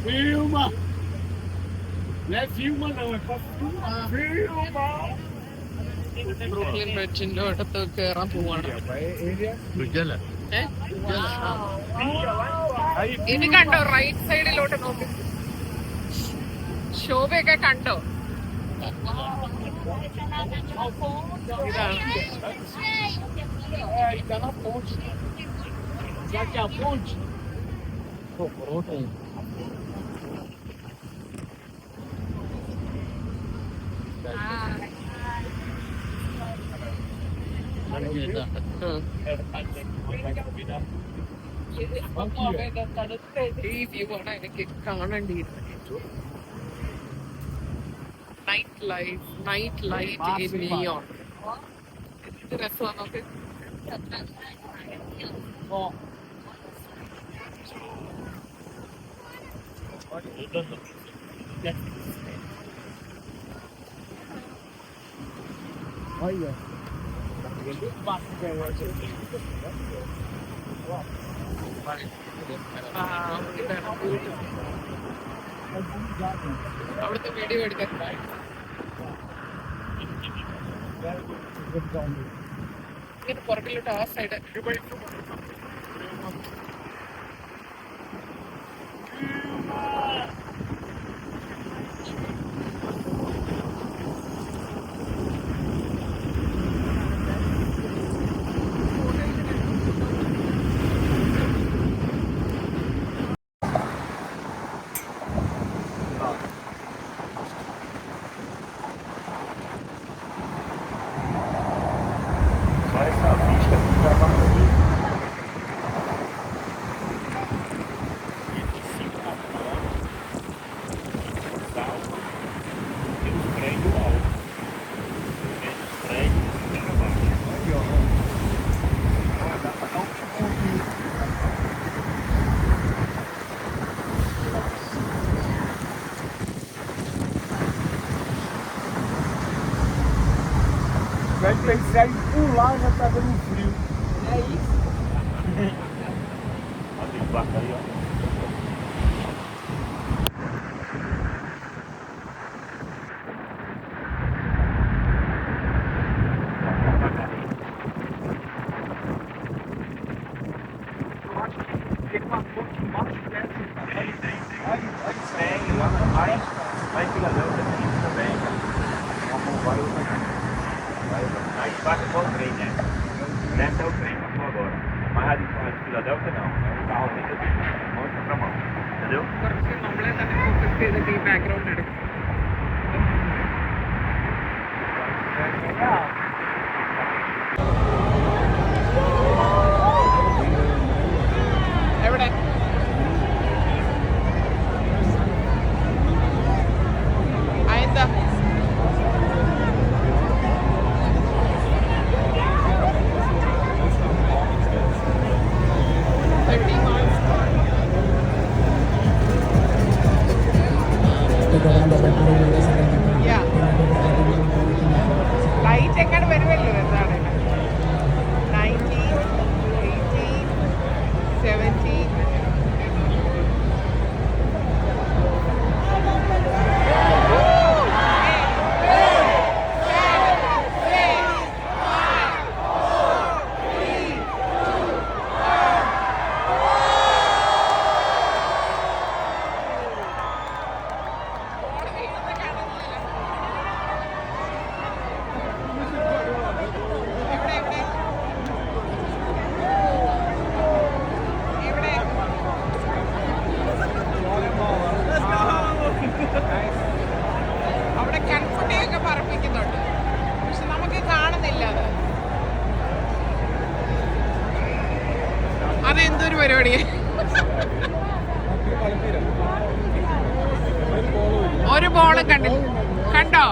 Filma! Não é filma não, é pra filmar. Filma! Brooklyn ബ്രിഡ്ജിന്റെ അടുത്ത് കയറാൻ പോവാണ്. ഇത് കണ്ടോ? റൈറ്റ് സൈഡിലോട്ട് നോക്കി. ശോഭയൊക്കെ കണ്ടോ? ഇതാണ്. É, tá na ponte. Já que a ponte. Pô, pronto aí. ഈ വ്യൂ ആണ് എനിക്ക് കാണേണ്ടിയിരുന്നത്. Night light in neon. എന്ത് രസമാണ് നോക്ക്. Olha. അവിടുത്തെ വീഡിയോ എടുക്കാൻ ഇങ്ങനെ പുറകിലോട്ട് ആ side. Vai pensar em pular, já tá dando frio. É isso. Olha o barco aí, ó. Tem uma ponte embaixo dessa. Tem lá em Filadélfia também. Vai outra casa. Aí embaixo é só o trem, né? Nessa é o trem, passou agora. Mas a de Filadélfia não. É um carro bem assim, mão pra mão. Entendeu? കുറച്ച് നമ്മളെ തന്നെ focus ചെയ്തിട്ട് ഈ background എടുക്കും. എവിടെ? അതെന്താ? Light എങ്ങനെ വരുമല്ലോ എന്താണ്? 19, 18, 17. അവിടെ കൺഫുട്ടിയൊക്കെ പറപ്പിക്കുന്നുണ്ട്, പക്ഷെ നമുക്ക് കാണുന്നില്ല. അതെന്തൊരു പരിപാടിയാ? ഒരു ബോളും കണ്ടില്ല. കണ്ടോ?